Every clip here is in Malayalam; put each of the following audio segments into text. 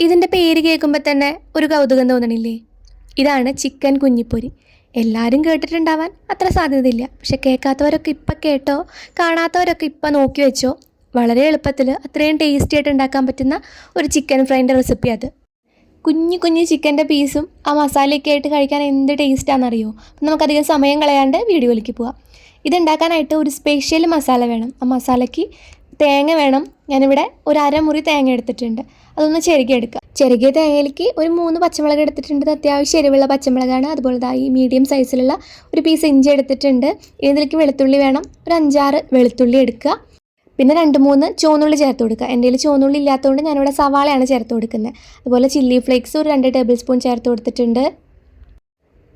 ഇതിൻ്റെ പേര് കേൾക്കുമ്പോൾ തന്നെ ഒരു കൗതുകം തോന്നണില്ലേ? ഇതാണ് ചിക്കൻ കുഞ്ഞിപ്പൊരി. എല്ലാവരും കേട്ടിട്ടുണ്ടാവാൻ അത്ര സാധ്യതയില്ല. പക്ഷെ കേൾക്കാത്തവരൊക്കെ ഇപ്പം കേട്ടോ, കാണാത്തവരൊക്കെ ഇപ്പം നോക്കി വെച്ചോ. വളരെ എളുപ്പത്തിൽ അത്രയും ടേസ്റ്റി ആയിട്ട് ഉണ്ടാക്കാൻ പറ്റുന്ന ഒരു ചിക്കൻ ഫ്രൈൻ്റെ റെസിപ്പി അത്. കുഞ്ഞു കുഞ്ഞു ചിക്കൻ്റെ പീസും ആ മസാലയൊക്കെ ആയിട്ട് കഴിക്കാൻ എന്ത് ടേസ്റ്റാണെന്നറിയോ? അപ്പം നമുക്കധികം സമയം കളയാണ്ട് വീഡിയോയിലേക്ക് പോവാം. ഇതുണ്ടാക്കാനായിട്ട് ഒരു സ്പെഷ്യൽ മസാല വേണം. ആ മസാലയ്ക്ക് തേങ്ങ വേണം. ഞാനിവിടെ ഒരു അരമുറി തേങ്ങ എടുത്തിട്ടുണ്ട്. അതൊന്ന് ചിരകിയെടുക്കുക. ചിരകിയ തേങ്ങയിലേക്ക് ഒരു 3 പച്ചമുളക് എടുത്തിട്ടുണ്ട്. അത്യാവശ്യം എരിവുള്ള പച്ചമുളകാണ്. അതുപോലെ ഈ മീഡിയം സൈസിലുള്ള ഒരു പീസ് ഇഞ്ചി എടുത്തിട്ടുണ്ട്. ഇതിലേക്ക് വെളുത്തുള്ളി വേണം. ഒരു 5-6 വെളുത്തുള്ളി എടുക്കുക. പിന്നെ 2-3 ചുവന്നുള്ളി ചേർത്ത് കൊടുക്കുക. എൻ്റെ കയ്യിൽ ചുവന്നുള്ളി ഇല്ലാത്തതുകൊണ്ട് ഞാനിവിടെ സവാളയാണ് ചേർത്ത് കൊടുക്കുന്നത്. അതുപോലെ ചില്ലി ഫ്ലേക്സ് ഒരു 2 ടേബിൾ സ്പൂൺ ചേർത്ത് കൊടുത്തിട്ടുണ്ട്.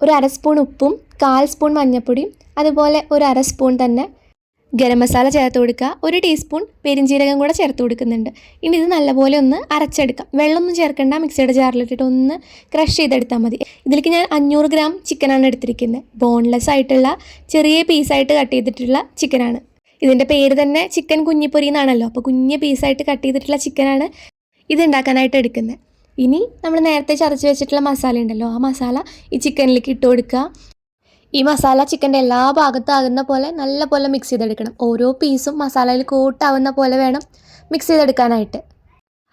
ഒരു 1/2 സ്പൂൺ ഉപ്പും 1/4 സ്പൂൺ മഞ്ഞൾപ്പൊടിയും അതുപോലെ ഒരു 1/2 സ്പൂൺ തന്നെ ഗരം മസാല ചേർത്ത് കൊടുക്കുക. 1 ടീസ്പൂൺ പെരിഞ്ജീരകം കൂടെ ചേർത്ത് കൊടുക്കുന്നുണ്ട്. ഇനി ഇത് നല്ലപോലെ ഒന്ന് അരച്ചെടുക്കാം. വെള്ളമൊന്നും ചേർക്കേണ്ട. മിക്സിയുടെ ജാറിലിട്ടിട്ട് ഒന്ന് ക്രഷ് ചെയ്തെടുത്താൽ മതി. ഇതിലേക്ക് ഞാൻ 500 ഗ്രാം ചിക്കനാണ് എടുത്തിരിക്കുന്നത്. ബോൺലെസ് ആയിട്ടുള്ള ചെറിയ പീസായിട്ട് കട്ട് ചെയ്തിട്ടുള്ള ചിക്കനാണ്. ഇതിൻ്റെ പേര് തന്നെ ചിക്കൻ കുഞ്ഞിപ്പൊരി എന്നാണല്ലോ. അപ്പോൾ കുഞ്ഞ് പീസായിട്ട് കട്ട് ചെയ്തിട്ടുള്ള ചിക്കനാണ് ഇത് ഉണ്ടാക്കാനായിട്ട് എടുക്കുന്നത്. ഇനി നമ്മൾ നേരത്തെ ചതച്ച് വെച്ചിട്ടുള്ള മസാല ഉണ്ടല്ലോ, ആ മസാല ഈ ചിക്കനിലേക്ക് ഇട്ട് കൊടുക്കുക. ഈ മസാല ചിക്കൻ്റെ എല്ലാ ഭാഗത്തും ആകുന്ന പോലെ നല്ല പോലെ മിക്സ് ചെയ്തെടുക്കണം. ഓരോ പീസും മസാലയിൽ കോട്ടാവുന്ന പോലെ വേണം മിക്സ് ചെയ്തെടുക്കാനായിട്ട്.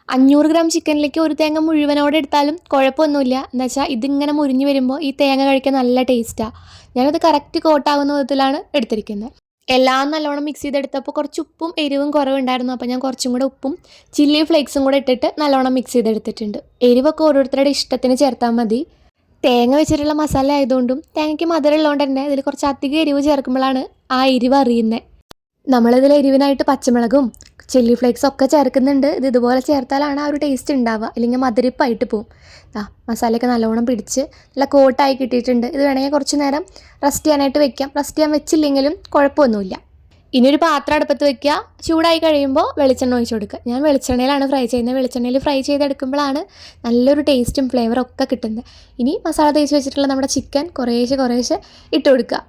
500 ഗ്രാം ചിക്കനിലേക്ക് ഒരു തേങ്ങ മുഴുവനോടെ എടുത്താലും കുഴപ്പമൊന്നുമില്ല. എന്താ വെച്ചാൽ ഇതിങ്ങനെ മുരിഞ്ഞ് വരുമ്പോൾ ഈ തേങ്ങ കഴിക്കാൻ നല്ല ടേസ്റ്റാണ്. ഞാനത് കറക്റ്റ് കോട്ടാവുന്ന വിധത്തിലാണ് എടുത്തിരിക്കുന്നത്. എല്ലാം നല്ലോണം മിക്സ് ചെയ്തെടുത്തപ്പോൾ കുറച്ച് ഉപ്പും എരിവും കുറവുണ്ടായിരുന്നു. അപ്പോൾ ഞാൻ കുറച്ചും കൂടെ ഉപ്പും ചില്ലി ഫ്ലേക്സും കൂടെ ഇട്ടിട്ട് നല്ലോണം മിക്സ് ചെയ്തെടുത്തിട്ടുണ്ട്. എരിവൊക്കെ ഓരോരുത്തരുടെ ഇഷ്ടത്തിന് ചേർത്താൽ മതി. തേങ്ങ വെച്ചിട്ടുള്ള മസാല ആയതുകൊണ്ടും തേങ്ങയ്ക്ക് മധുരം ഉള്ളതുകൊണ്ട് തന്നെ ഇതിൽ കുറച്ച് അധികം എരിവ് ചേർക്കുമ്പോഴാണ് ആ എരിവ് അറിയുന്നത്. നമ്മളിതിൽ എരിവിനായിട്ട് പച്ചമുളകും ചില്ലി ഫ്ലേക്സും ഒക്കെ ചേർക്കുന്നുണ്ട്. ഇത് ഇതുപോലെ ചേർത്താലാണ് ആ ഒരു ടേസ്റ്റ് ഉണ്ടാവുക. അല്ലെങ്കിൽ മധുരിപ്പായിട്ട് പോവും. മസാലയൊക്കെ നല്ലോണം പിടിച്ച് നല്ല കോട്ടായി കിട്ടിയിട്ടുണ്ട്. ഇത് വേണമെങ്കിൽ കുറച്ച് നേരം റെസ്റ്റ് ചെയ്യാനായിട്ട് വെക്കാം. റെസ്റ്റ് ചെയ്യാൻ വെച്ചില്ലെങ്കിലും കുഴപ്പമൊന്നുമില്ല. ഇനി ഒരു പാത്രം അടുപ്പത്ത് വെക്കുക. ചൂടായി കഴിയുമ്പോൾ വെളിച്ചെണ്ണ ഒഴിച്ച് കൊടുക്കുക. ഞാൻ വെളിച്ചെണ്ണയിലാണ് ഫ്രൈ ചെയ്യുന്നത്. വെളിച്ചെണ്ണയിൽ ഫ്രൈ ചെയ്തെടുക്കുമ്പോഴാണ് നല്ലൊരു ടേസ്റ്റും ഫ്ലേവറും ഒക്കെ കിട്ടുന്നത്. ഇനി മസാല തേച്ച് വെച്ചിട്ടുള്ള നമ്മുടെ ചിക്കൻ കുറേശ്ശെ ഇട്ട് കൊടുക്കുക.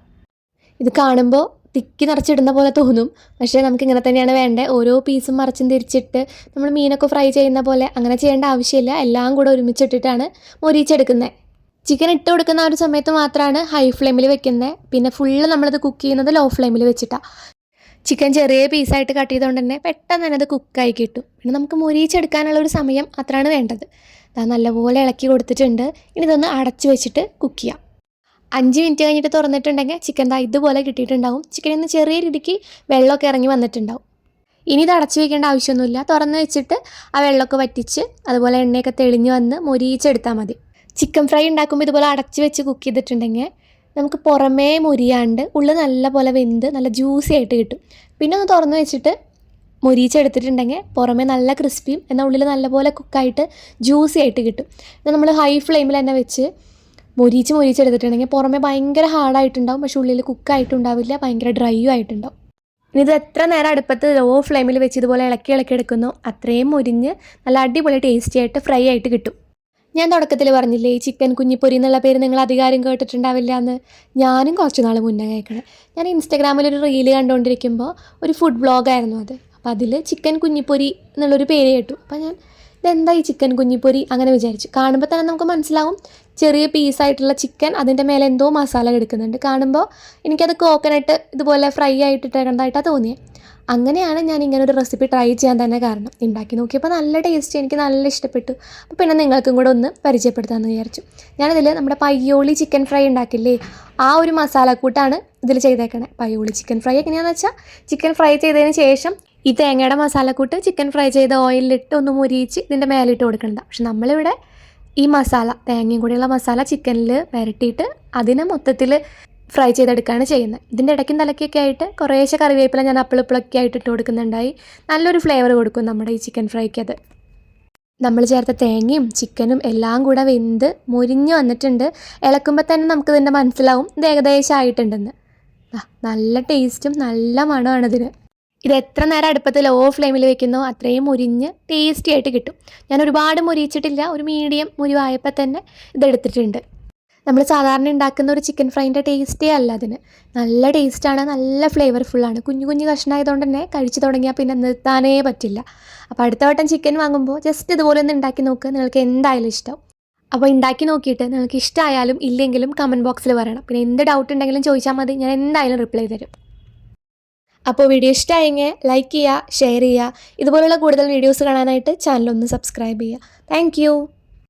ഇത് കാണുമ്പോൾ തിക്കി നിറച്ചിടുന്ന പോലെ തോന്നും. പക്ഷേ നമുക്ക് ഇങ്ങനെ തന്നെയാണ് വേണ്ടത്. ഓരോ പീസും മറിച്ചും തിരിച്ചിട്ട് നമ്മൾ മീനൊക്കെ ഫ്രൈ ചെയ്യുന്ന പോലെ അങ്ങനെ ചെയ്യേണ്ട ആവശ്യമില്ല. എല്ലാം കൂടെ ഒരുമിച്ചിട്ടിട്ടാണ് മൊരിച്ചെടുക്കുന്നത്. ചിക്കൻ ഇട്ട് കൊടുക്കുന്ന ആ ഒരു സമയത്ത് മാത്രമാണ് ഹൈ ഫ്ലെയിമിൽ വെക്കുന്നത്. പിന്നെ ഫുള്ള് നമ്മളിത് കുക്ക് ചെയ്യുന്നത് ലോ ഫ്ലെയിമിൽ വെച്ചിട്ടാണ്. ചിക്കൻ ചെറിയ പീസായിട്ട് കട്ട് ചെയ്തുകൊണ്ട് തന്നെ പെട്ടെന്ന് തന്നെ അത് കുക്കായി കിട്ടും. പിന്നെ നമുക്ക് മൊരിച്ചെടുക്കാനുള്ളൊരു സമയം അത്രയാണ് വേണ്ടത്. നല്ലപോലെ ഇളക്കി കൊടുത്തിട്ടുണ്ട്. ഇനി ഇതൊന്ന് അടച്ച് വെച്ചിട്ട് കുക്ക് ചെയ്യാം. 5 മിനിറ്റ് കഴിഞ്ഞിട്ട് തുറന്നിട്ടുണ്ടെങ്കിൽ ചിക്കൻ ഇതുപോലെ കിട്ടിയിട്ടുണ്ടാവും. ചിക്കനിൽ നിന്ന് ചെറിയ രീതിക്ക് വെള്ളമൊക്കെ ഇറങ്ങി വന്നിട്ടുണ്ടാവും. ഇനി ഇത് അടച്ചു വയ്ക്കേണ്ട ആവശ്യമൊന്നുമില്ല. തുറന്ന് വെച്ചിട്ട് ആ വെള്ളമൊക്കെ വറ്റിച്ച് അതുപോലെ എണ്ണയൊക്കെ തെളിഞ്ഞ് വന്ന് മൊരിച്ചെടുത്താൽ മതി. ചിക്കൻ ഫ്രൈ ഉണ്ടാക്കുമ്പോൾ ഇതുപോലെ അടച്ച് വെച്ച് കുക്ക് ചെയ്തിട്ടുണ്ടെങ്കിൽ നമുക്ക് പുറമേ മൊരിയാണ്ട് ഉള്ളിൽ നല്ല പോലെ വെന്ത് നല്ല ജ്യൂസി ആയിട്ട് കിട്ടും. പിന്നെ ഒന്ന് തുറന്ന് വെച്ചിട്ട് മൊരിച്ചെടുത്തിട്ടുണ്ടെങ്കിൽ പുറമേ നല്ല ക്രിസ്പിയും എന്നാൽ ഉള്ളിൽ നല്ലപോലെ കുക്കായിട്ട് ജ്യൂസി ആയിട്ട് കിട്ടും. ഇത് നമ്മൾ ഹൈ ഫ്ലെയിമിൽ തന്നെ വെച്ച് മൊരിച്ചെടുത്തിട്ടുണ്ടെങ്കിൽ പുറമേ ഭയങ്കര ഹാർഡായിട്ടുണ്ടാവും. പക്ഷേ ഉള്ളിൽ കുക്കായിട്ടുണ്ടാവില്ല, ഭയങ്കര ഡ്രൈയും ആയിട്ടുണ്ടാവും. ഇനി ഇത് എത്ര നേരം അടുപ്പത്ത് ലോ ഫ്ലെയിമിൽ വെച്ച് ഇതുപോലെ ഇളക്കി എടുക്കുന്നു അത്രയും മൊരിഞ്ഞ് നല്ല അടിപൊളി ടേസ്റ്റി ആയിട്ട് ഫ്രൈ ആയിട്ട് കിട്ടും. ഞാൻ തുടക്കത്തിൽ പറഞ്ഞില്ലേ ഈ ചിക്കൻ കുഞ്ഞിപ്പൊരി എന്നുള്ള പേര് നിങ്ങൾ അധികാരം കേട്ടിട്ടുണ്ടാവില്ല എന്ന്. ഞാനും കുറച്ച് നാൾ മുന്നേ കേൾക്കണേ. ഞാൻ ഇൻസ്റ്റഗ്രാമിലൊരു റീല് കണ്ടുകൊണ്ടിരിക്കുമ്പോൾ ഒരു ഫുഡ് വ്ളോഗായിരുന്നു അത്. അപ്പോൾ അതിൽ ചിക്കൻ കുഞ്ഞിപ്പൊരി എന്നുള്ളൊരു പേര് കേട്ടു. അപ്പോൾ ഞാൻ ഇതെന്താ ഈ ചിക്കൻ കുഞ്ഞിപ്പൊരി അങ്ങനെ വിചാരിച്ചു. കാണുമ്പോൾ തന്നെ നമുക്ക് മനസ്സിലാവും ചെറിയ പീസായിട്ടുള്ള ചിക്കൻ, അതിൻ്റെ മേലെ എന്തോ മസാല എടുക്കുന്നുണ്ട്. കാണുമ്പോൾ എനിക്കത് കോക്കനട്ട് ഇതുപോലെ ഫ്രൈ ആയിട്ടിട്ടേണ്ടതായിട്ടാണ് തോന്നിയത്. അങ്ങനെയാണ് ഞാൻ ഇങ്ങനെ ഒരു റെസിപ്പി ട്രൈ ചെയ്യാൻ തന്നെ കാരണം. ഉണ്ടാക്കി നോക്കിയപ്പോൾ നല്ല ടേസ്റ്റ്, എനിക്ക് നല്ല ഇഷ്ടപ്പെട്ടു. അപ്പോൾ പിന്നെ നിങ്ങൾക്കും കൂടെ ഒന്ന് പരിചയപ്പെടുത്താമെന്ന് വിചാരിച്ചു. ഞാനതിൽ നമ്മുടെ പയ്യോളി ചിക്കൻ ഫ്രൈ ഉണ്ടാക്കില്ലേ, ആ ഒരു മസാലക്കൂട്ടാണ് ഇതിൽ ചെയ്തേക്കണേ. പയ്യോളി ചിക്കൻ ഫ്രൈ എങ്ങനെയാണെന്ന് വെച്ചാൽ ചിക്കൻ ഫ്രൈ ചെയ്തതിന് ശേഷം ഈ തേങ്ങയുടെ മസാലക്കൂട്ട് ചിക്കൻ ഫ്രൈ ചെയ്ത ഓയിലിട്ട് ഒന്ന് മുരിയിച്ച് ഇതിൻ്റെ മേലിട്ട് കൊടുക്കേണ്ടതാണ്. പക്ഷെ നമ്മളിവിടെ ഈ മസാല തേങ്ങയും കൂടിയുള്ള മസാല ചിക്കനിൽ വരട്ടിയിട്ട് അതിനെ മൊത്തത്തിൽ ഫ്രൈ ചെയ്തെടുക്കുകയാണ് ചെയ്യുന്നത്. ഇതിൻ്റെ ഇടയ്ക്കും തലക്കൊക്കെ ആയിട്ട് കുറേശ്ശെ കറിവേപ്പില ഞാൻ അപ്പിളൊക്കെ ആയിട്ട് ഇട്ട് കൊടുക്കുന്നുണ്ടായി. നല്ലൊരു ഫ്ലേവർ കൊടുക്കും നമ്മുടെ ഈ ചിക്കൻ ഫ്രൈക്ക്. അത് നമ്മൾ ചേർത്ത തേങ്ങയും ചിക്കനും എല്ലാം കൂടെ വെന്ത് മുരിഞ്ഞ് വന്നിട്ടുണ്ട്. ഇളക്കുമ്പോൾ തന്നെ നമുക്കിതിൻ്റെ മനസ്സിലാവും ഇത് ഏകദേശം ആയിട്ടുണ്ടെന്ന്. നല്ല ടേസ്റ്റും നല്ല മണമാണിതിന്. ഇത് എത്ര നേരം അടുപ്പത്ത് ലോ ഫ്ലെയിമിൽ വെക്കുന്നോ അത്രയും മുരിഞ്ഞ് ടേസ്റ്റി ആയിട്ട് കിട്ടും. ഞാൻ ഒരുപാട് മുരിച്ചിട്ടില്ല, ഒരു മീഡിയം മുരിവായപ്പോൾ തന്നെ ഇതെടുത്തിട്ടുണ്ട്. നമ്മൾ സാധാരണ ഉണ്ടാക്കുന്ന ഒരു ചിക്കൻ ഫ്രൈൻ്റെ ടേസ്റ്റേ അല്ല അതിന്. നല്ല ടേസ്റ്റാണ്, നല്ല ഫ്ലേവർഫുള്ളാണ്. കുഞ്ഞു കുഞ്ഞു കഷ്ണമായതുകൊണ്ട് തന്നെ കഴിച്ചു തുടങ്ങിയാൽ പിന്നെ നിർത്താനേ പറ്റില്ല. അപ്പോൾ അടുത്ത വട്ടം ചിക്കൻ വാങ്ങുമ്പോൾ ജസ്റ്റ് ഇതുപോലെ ഒന്ന് ഉണ്ടാക്കി നോക്ക്, നിങ്ങൾക്ക് എന്തായാലും ഇഷ്ടം. അപ്പോൾ ഉണ്ടാക്കി നോക്കിയിട്ട് നിങ്ങൾക്ക് ഇഷ്ടമായാലും ഇല്ലെങ്കിലും കമൻറ്റ് ബോക്സിൽ പറയണം. പിന്നെ എന്ത് ഡൗട്ട് ഉണ്ടെങ്കിലും ചോദിച്ചാൽ മതി, ഞാൻ എന്തായാലും റിപ്ലൈ തരും. അപ്പോൾ വീഡിയോ ഇഷ്ടമായെങ്കിൽ ലൈക്ക് ചെയ്യുക, ഷെയർ ചെയ്യുക. ഇതുപോലുള്ള കൂടുതൽ വീഡിയോസ് കാണാനായിട്ട് ചാനൽ ഒന്ന് സബ്സ്ക്രൈബ് ചെയ്യുക. താങ്ക്